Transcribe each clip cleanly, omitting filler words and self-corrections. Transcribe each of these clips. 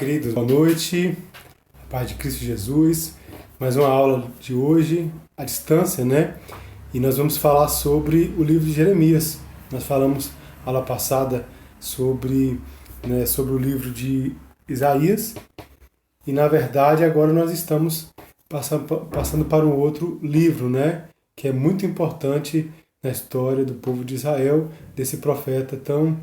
Queridos, boa noite, a paz de Cristo Jesus, mais uma aula de hoje, à distância, né? E nós vamos falar sobre o livro de Jeremias. Nós falamos, aula passada, sobre o livro de Isaías, e na verdade agora nós estamos passando para um outro livro, né? Que é muito importante na história do povo de Israel, desse profeta tão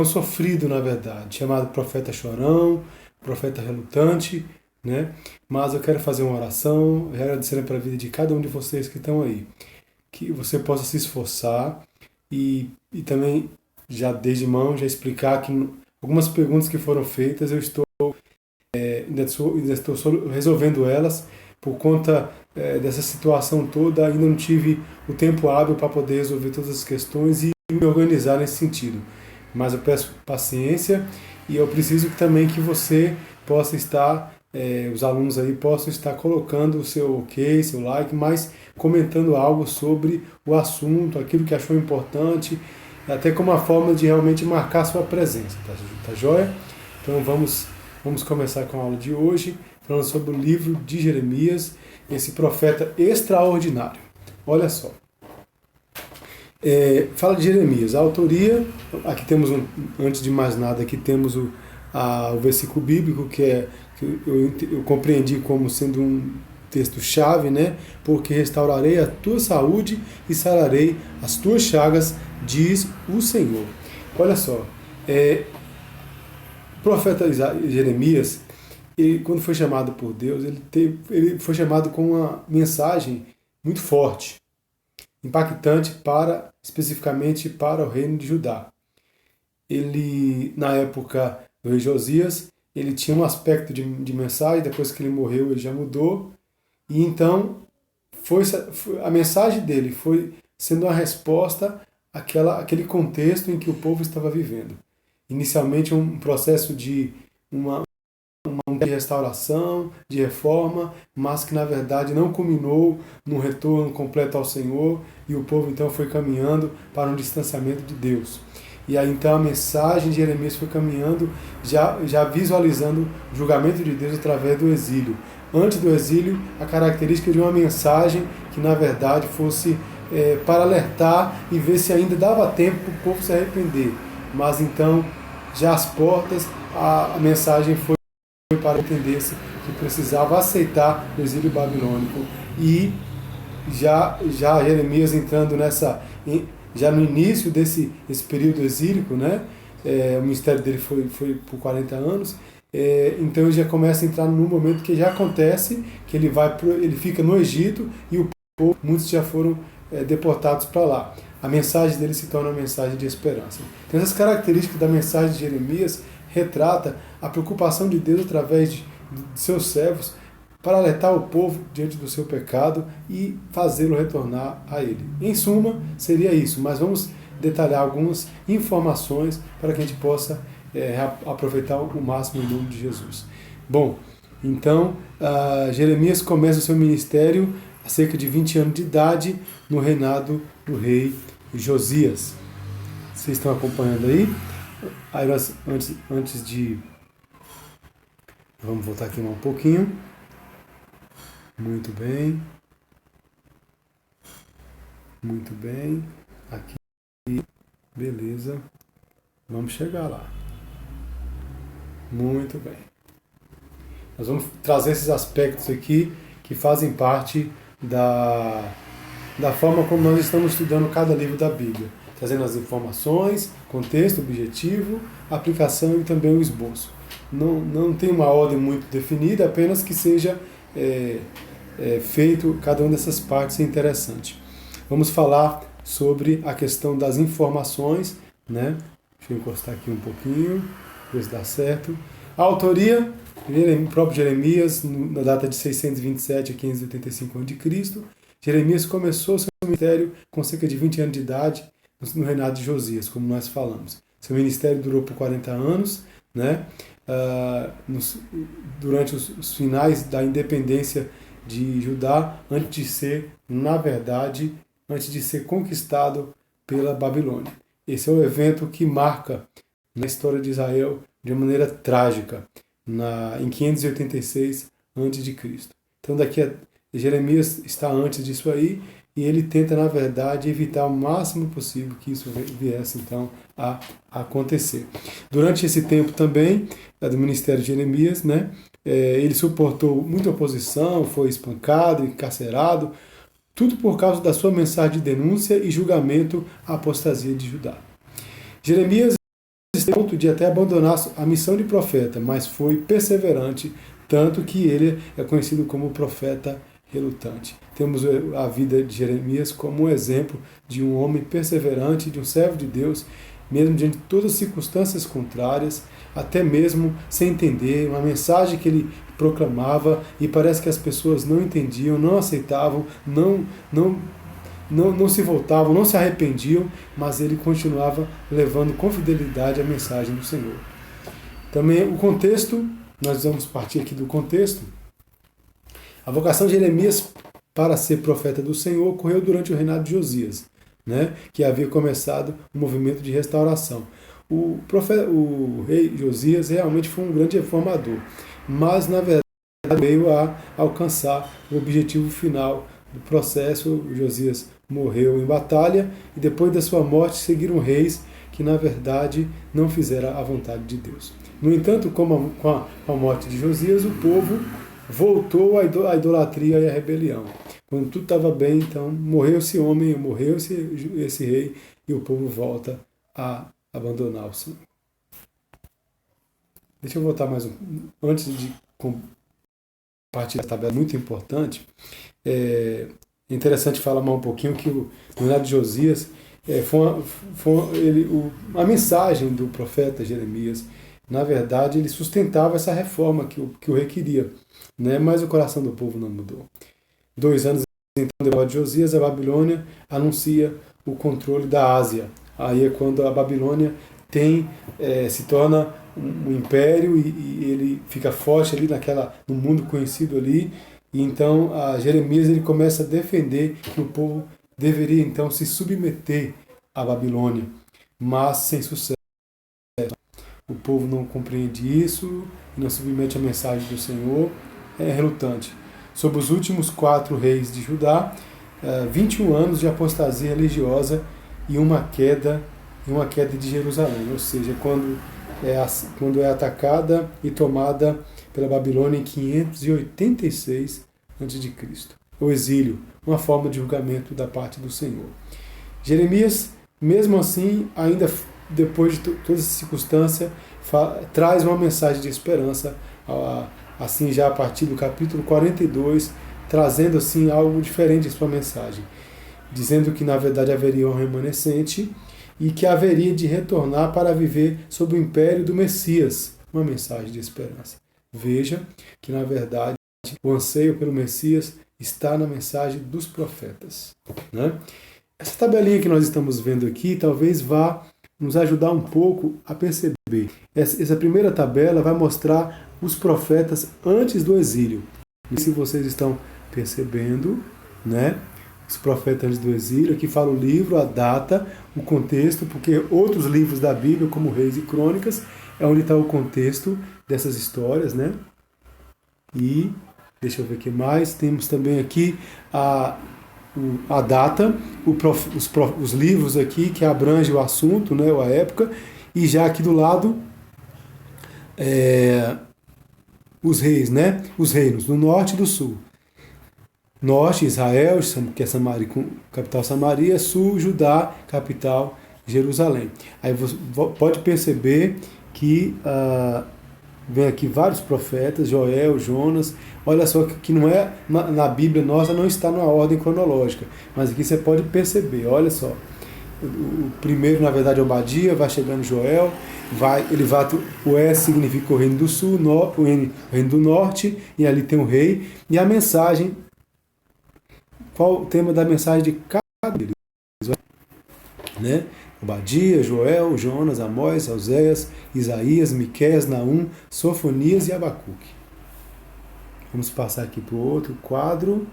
sofrido, na verdade, chamado profeta chorão, profeta relutante, né? Mas eu quero fazer uma oração, agradecendo para a vida de cada um de vocês que estão aí, que você possa se esforçar e também já desde mão já explicar que algumas perguntas que foram feitas eu ainda estou resolvendo elas por conta dessa situação toda, ainda não tive o tempo hábil para poder resolver todas as questões e me organizar nesse sentido. Mas eu peço paciência e eu preciso também que você possa estar, os alunos aí possam estar colocando o seu ok, seu like, mas comentando algo sobre o assunto, aquilo que achou importante, até como uma forma de realmente marcar sua presença, tá joia? Então vamos começar com a aula de hoje, falando sobre o livro de Jeremias, esse profeta extraordinário. Olha só. Fala de Jeremias, a autoria, aqui temos, antes de mais nada, aqui temos o versículo bíblico que eu compreendi como sendo um texto-chave, né? Porque restaurarei a tua saúde e sararei as tuas chagas, diz o Senhor. Olha só, o profeta Jeremias, quando foi chamado por Deus, ele foi chamado com uma mensagem muito forte, impactante especificamente para o reino de Judá. Ele, na época do rei Josias, ele tinha um aspecto de mensagem, depois que ele morreu ele já mudou, e então a mensagem dele foi sendo uma resposta àquele contexto em que o povo estava vivendo. Inicialmente um processo de restauração, de reforma, mas que na verdade não culminou num retorno completo ao Senhor, e o povo então foi caminhando para um distanciamento de Deus. E aí então a mensagem de Jeremias foi caminhando, já visualizando o julgamento de Deus através do exílio. Antes do exílio, a característica de uma mensagem que na verdade fosse para alertar e ver se ainda dava tempo para o povo se arrepender. Mas então, já às portas, a mensagem foi para entender-se que precisava aceitar o exílio babilônico. E já Jeremias entrando já no início desse período exílico, né? O ministério dele foi por 40 anos, então ele já começa a entrar num momento que já acontece, que ele fica no Egito e o povo, muitos já foram deportados para lá. A mensagem dele se torna uma mensagem de esperança. Então essas características da mensagem de Jeremias retrata a preocupação de Deus através de seus servos para alertar o povo diante do seu pecado e fazê-lo retornar a ele. Em suma, seria isso, mas vamos detalhar algumas informações para que a gente possa aproveitar o máximo em nome de Jesus. Bom, então Jeremias começa o seu ministério há cerca de 20 anos de idade no reinado do rei Josias. Vocês estão acompanhando aí? Aí nós, antes de... Vamos voltar aqui um pouquinho. Muito bem. Muito bem. Aqui. Beleza. Vamos chegar lá. Muito bem. Nós vamos trazer esses aspectos aqui que fazem parte da forma como nós estamos estudando cada livro da Bíblia. Trazendo as informações, contexto, objetivo, aplicação e também o esboço. Não tem uma ordem muito definida, apenas que seja feito cada uma dessas partes é interessante. Vamos falar sobre a questão das informações, né? Deixa eu encostar aqui um pouquinho, ver se dá certo. A autoria, o próprio Jeremias, na data de 627 a 585 a.C. Jeremias começou seu ministério com cerca de 20 anos de idade, no reinado de Josias, como nós falamos. Seu ministério durou por 40 anos, né? Durante os finais da independência de Judá, antes de ser conquistado pela Babilônia. Esse é o evento que marca na história de Israel, de maneira trágica em 586 a.C. Então Jeremias está antes disso aí, e ele tenta, na verdade, evitar o máximo possível que isso viesse, então, a acontecer. Durante esse tempo também, do ministério de Jeremias, né, ele suportou muita oposição, foi espancado, encarcerado, tudo por causa da sua mensagem de denúncia e julgamento à apostasia de Judá. Jeremias está a ponto de até abandonar a missão de profeta, mas foi perseverante, tanto que ele é conhecido como profeta relutante. Temos a vida de Jeremias como um exemplo de um homem perseverante, de um servo de Deus, mesmo diante de todas as circunstâncias contrárias, até mesmo sem entender uma mensagem que ele proclamava, e parece que as pessoas não entendiam, não aceitavam, não se voltavam, não se arrependiam, mas ele continuava levando com fidelidade a mensagem do Senhor. Também o contexto, nós vamos partir aqui do contexto. A vocação de Jeremias para ser profeta do Senhor ocorreu durante o reinado de Josias, né, que havia começado um movimento de restauração. O rei Josias realmente foi um grande reformador, mas na verdade veio a alcançar o objetivo final do processo. Josias morreu em batalha, e depois da sua morte seguiram reis que na verdade não fizeram a vontade de Deus. No entanto, com a morte de Josias, o povo voltou à idolatria e à rebelião. Quando tudo estava bem, então morreu esse homem, morreu esse rei, e o povo volta a abandonar o Senhor. Deixa eu voltar mais antes de compartilhar essa tabela muito importante. É interessante falar mais um pouquinho que no reinado de Josias a mensagem do profeta Jeremias, na verdade, ele sustentava essa reforma que o rei queria, né? Mas o coração do povo não mudou. 2 anos então, depois de Josias, a Babilônia anuncia o controle da Ásia. Aí é quando a Babilônia se torna um império, e ele fica forte ali no mundo conhecido ali. E então Jeremias ele começa a defender que o povo deveria então se submeter à Babilônia, mas sem sucesso. O povo não compreende isso, não submete a mensagem do Senhor, é relutante. Sobre os últimos 4 reis de Judá, 21 anos de apostasia religiosa e uma queda de Jerusalém, ou seja, quando é atacada e tomada pela Babilônia em 586 a.C. O exílio, uma forma de julgamento da parte do Senhor. Jeremias, mesmo assim, ainda depois de toda essa circunstância, traz uma mensagem de esperança, assim já a partir do capítulo 42, trazendo assim algo diferente em sua mensagem, dizendo que na verdade haveria um remanescente e que haveria de retornar para viver sob o império do Messias, uma mensagem de esperança. Veja que na verdade o anseio pelo Messias está na mensagem dos profetas, né? Essa tabelinha que nós estamos vendo aqui talvez vá nos ajudar um pouco a perceber. Essa primeira tabela vai mostrar os profetas antes do exílio. E se vocês estão percebendo, né? Os profetas antes do exílio, aqui fala o livro, a data, o contexto, porque outros livros da Bíblia, como Reis e Crônicas, é onde está o contexto dessas histórias, né? E, deixa eu ver o que mais, temos também aqui a data, os livros aqui que abrangem o assunto, né, ou a época, e já aqui do lado os reis, né, os reinos do norte e do sul. Norte, Israel, que é Samaria, capital Samaria; sul, Judá, capital Jerusalém. Aí você pode perceber que vem aqui vários profetas, Joel, Jonas. Olha só que não é na Bíblia nossa, não está numa ordem cronológica, mas aqui você pode perceber, olha só. O primeiro, na verdade, é Obadia, vai chegando Joel, o S significa o reino do sul, o reino do norte, e ali tem o rei, e a mensagem. Qual o tema da mensagem de cada deles? Né? Obadia, Joel, Jonas, Amós, Oséias, Isaías, Miqueias, Naum, Sofonias e Abacuque. Vamos passar aqui para o outro quadro.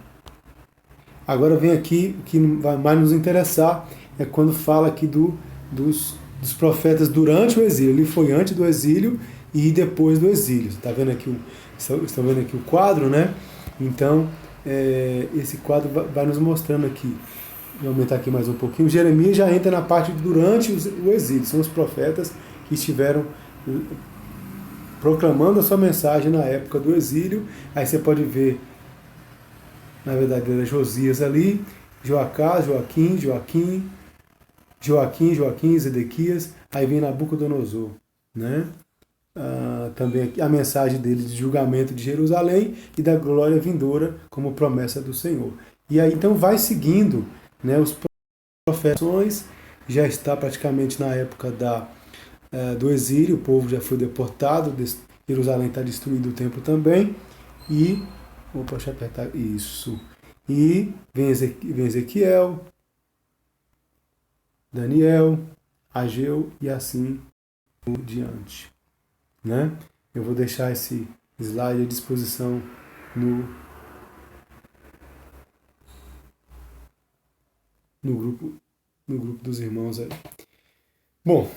Agora vem aqui, o que vai mais nos interessar é quando fala aqui dos profetas durante o exílio. Ele foi antes do exílio e depois do exílio. Você está vendo aqui estão vendo aqui o quadro, né? Então, esse quadro vai nos mostrando aqui. Vou aumentar aqui mais um pouquinho. Jeremias já entra na parte durante o exílio. São os profetas que estiveram proclamando a sua mensagem na época do exílio. Aí você pode ver, na verdade, era Josias ali, Joacás, Joaquim, Zedequias, aí vem Nabucodonosor, né? Também a mensagem dele de julgamento de Jerusalém e da glória vindoura como promessa do Senhor. E aí então vai seguindo, né, os profetas, já está praticamente na época do exílio, o povo já foi deportado, Jerusalém está destruído, o templo também, e deixa eu apertar isso. E vem Ezequiel, Daniel, Ageu e assim por diante, né? Eu vou deixar esse slide à disposição no grupo dos irmãos aí. Bom,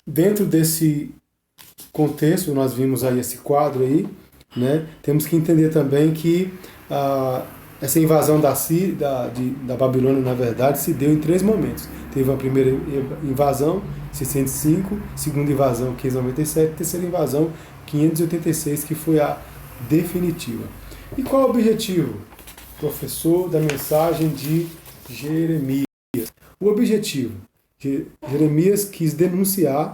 dentro desse contexto, nós vimos aí esse quadro aí, né? Temos que entender também que essa invasão da Babilônia, na verdade, se deu em 3 momentos. Teve uma primeira invasão, 605, segunda invasão, 597, terceira invasão, 586, que foi a definitiva. E qual é o objetivo? Professor da mensagem de Jeremias. O objetivo que Jeremias quis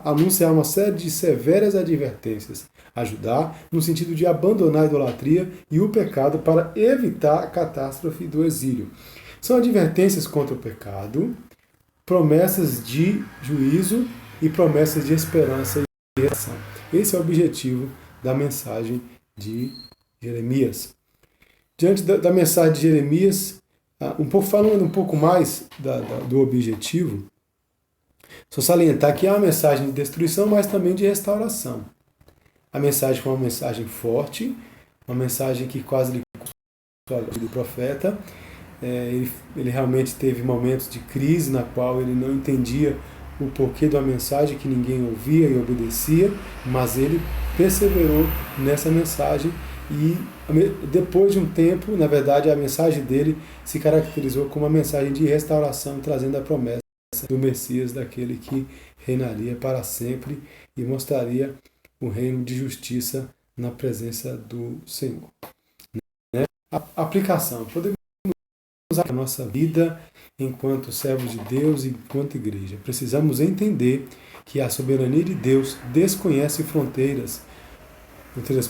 anunciar uma série de severas advertências a Judá, no sentido de abandonar a idolatria e o pecado para evitar a catástrofe do exílio. São advertências contra o pecado, promessas de juízo e promessas de esperança e redenção. Esse é o objetivo da mensagem de Jeremias. Diante da mensagem de Jeremias, falando um pouco mais do objetivo, só salientar que é uma mensagem de destruição, mas também de restauração. A mensagem foi uma mensagem forte, uma mensagem que quase lhe custou do profeta. Ele realmente teve momentos de crise na qual ele não entendia o porquê da mensagem, que ninguém ouvia e obedecia, mas ele perseverou nessa mensagem e depois de um tempo, na verdade, a mensagem dele se caracterizou como uma mensagem de restauração, trazendo a promessa do Messias, daquele que reinaria para sempre e mostraria o reino de justiça na presença do Senhor. Né? A aplicação. Podemos usar a nossa vida enquanto servos de Deus e enquanto igreja. Precisamos entender que a soberania de Deus desconhece fronteiras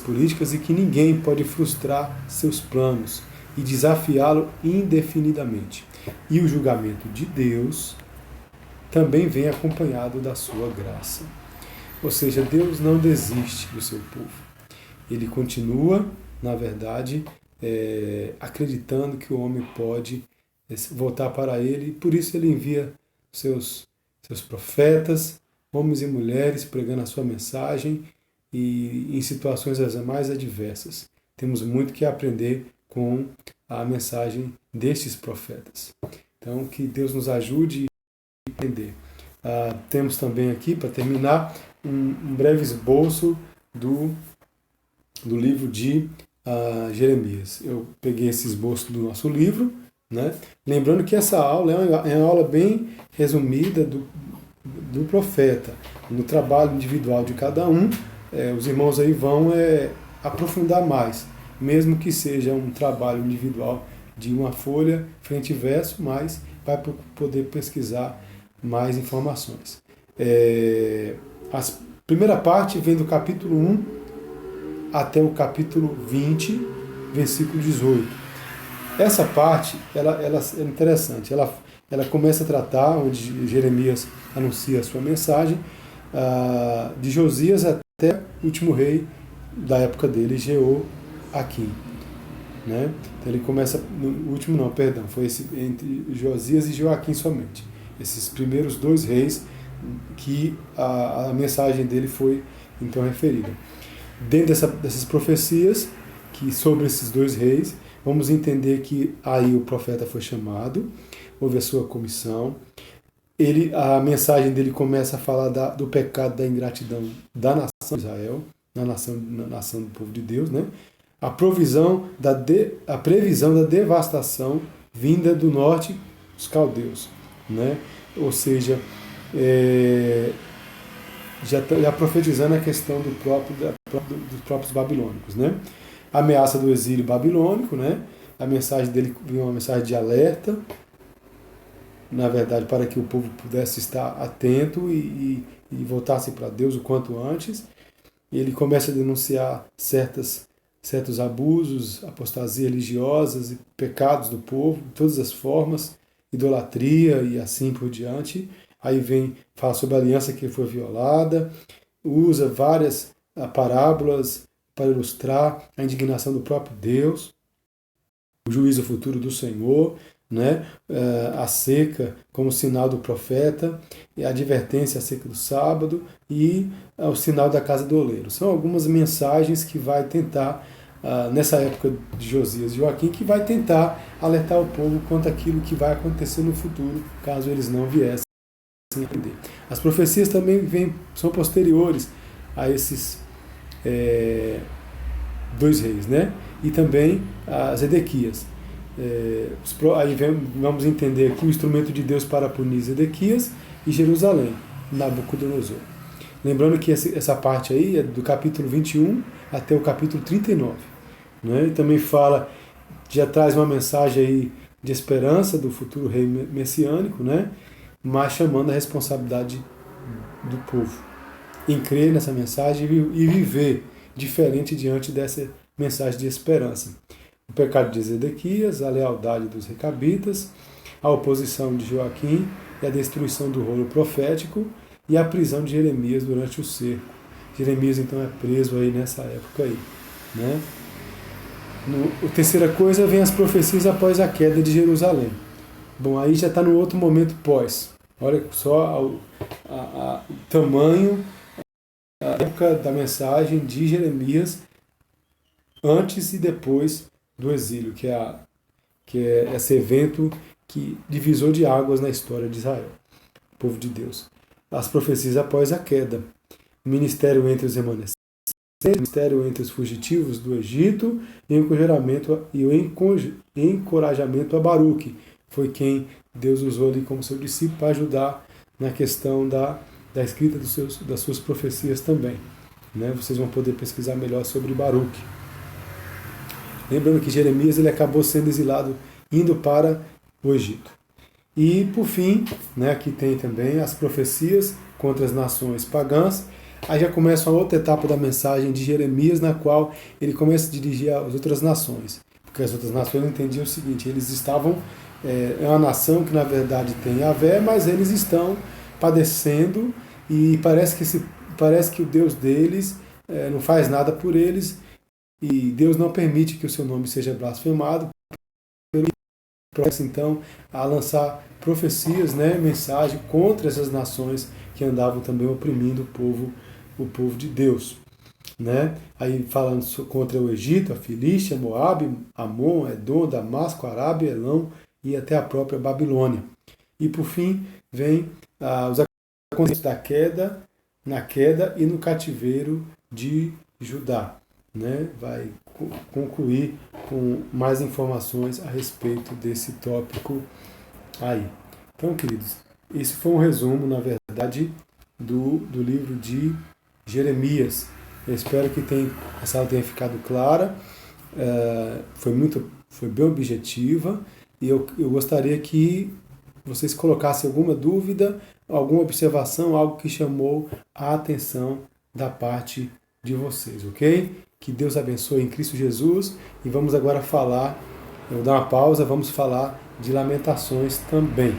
políticas e que ninguém pode frustrar seus planos e desafiá-lo indefinidamente. E o julgamento de Deus também vem acompanhado da sua graça. Ou seja, Deus não desiste do seu povo. Ele continua, na verdade, acreditando que o homem pode voltar para ele, e por isso ele envia seus profetas, homens e mulheres, pregando a sua mensagem e em situações as mais adversas. Temos muito que aprender com a mensagem destes profetas. Então, que Deus nos ajude a entender. Temos também aqui, para terminar, um breve esboço do livro de Jeremias. Eu peguei esse esboço do nosso livro, né? Lembrando que essa aula é uma aula bem resumida do profeta, no trabalho individual de cada um. Os irmãos aí vão aprofundar mais, mesmo que seja um trabalho individual de uma folha, frente e verso, mas vai poder pesquisar mais informações. A primeira parte vem do capítulo 1 até o capítulo 20, versículo 18. Essa parte ela é interessante. Ela começa a tratar, onde Jeremias anuncia a sua mensagem, de Josias até o último rei da época dele, Jeoaquim. Né? Então ele começa, no último não, perdão, foi entre Josias e Joaquim somente. Esses primeiros 2 reis que a mensagem dele foi então referida. Dentro dessas profecias, que sobre esses 2 reis, vamos entender que aí o profeta foi chamado, houve a sua comissão. A mensagem dele começa a falar do pecado, da ingratidão da nação de Israel, na nação do povo de Deus, né? A previsão da devastação vinda do norte, os caldeus, né? Ou seja, já profetizando a questão dos próprios babilônicos, né? A ameaça do exílio babilônico, né? A mensagem dele veio uma mensagem de alerta, na verdade, para que o povo pudesse estar atento e voltasse para Deus o quanto antes. Ele começa a denunciar certos abusos, apostasia religiosas e pecados do povo, de todas as formas, idolatria e assim por diante. Aí fala sobre a aliança que foi violada, usa várias parábolas para ilustrar a indignação do próprio Deus, o juízo futuro do Senhor, né? A seca como sinal do profeta, e a advertência acerca do sábado e o sinal da casa do oleiro. São algumas mensagens que vai tentar, nessa época de Josias e Joaquim, que vai tentar alertar o povo quanto àquilo que vai acontecer no futuro, caso eles não viessem a entender. As profecias também são posteriores a esses dois reis, né? E também a Zedequias. Aí vamos entender aqui o instrumento de Deus para punir Zedequias e Jerusalém, Nabucodonosor. Lembrando que essa parte aí é do capítulo 21 até o capítulo 39. Né? E também já traz uma mensagem aí de esperança do futuro rei messiânico, né? Mas chamando a responsabilidade do povo em crer nessa mensagem e viver diferente diante dessa mensagem de esperança. O pecado de Zedequias, a lealdade dos recabitas, a oposição de Joaquim e a destruição do rolo profético e a prisão de Jeremias durante o cerco. Jeremias então é preso aí nessa época aí, né? A terceira coisa, vem as profecias após a queda de Jerusalém. Bom, aí já está no outro momento pós. Olha só o tamanho, a época da mensagem de Jeremias antes e depois do exílio, que é esse evento que divisor de águas na história de Israel, o povo de Deus. As profecias após a queda, o ministério entre os remanescentes, o ministério entre os fugitivos do Egito e o encorajamento a Baruque. Foi quem Deus usou ali como seu discípulo para ajudar na questão da escrita das suas profecias também. Né? Vocês vão poder pesquisar melhor sobre Baruque. Lembrando que Jeremias ele acabou sendo exilado, indo para o Egito. E, por fim, né, aqui tem também as profecias contra as nações pagãs. Aí já começa uma outra etapa da mensagem de Jeremias, na qual ele começa a dirigir às outras nações. Porque as outras nações entendiam o seguinte, eles estavam... É uma nação que, na verdade, tem Yahvé, mas eles estão padecendo e parece que o Deus deles não faz nada por eles, e Deus não permite que o seu nome seja blasfemado. Começa então a lançar profecias, né, mensagem contra essas nações que andavam também oprimindo o povo de Deus. Né? Aí falando contra o Egito, a Filístia, Moabe, Amon, Edom, Damasco, Arábia, Elão e até a própria Babilônia. E por fim vem os acontecimentos na queda e no cativeiro de Judá. Né? Vai concluir com mais informações a respeito desse tópico aí. Então, queridos, esse foi um resumo, na verdade, do livro de Jeremias. Eu espero que essa aula tenha ficado clara, foi bem objetiva, e eu gostaria que vocês colocassem alguma dúvida, alguma observação, algo que chamou a atenção da parte de vocês, ok? Que Deus abençoe em Cristo Jesus, e vamos agora eu vou dar uma pausa, vamos falar de Lamentações também.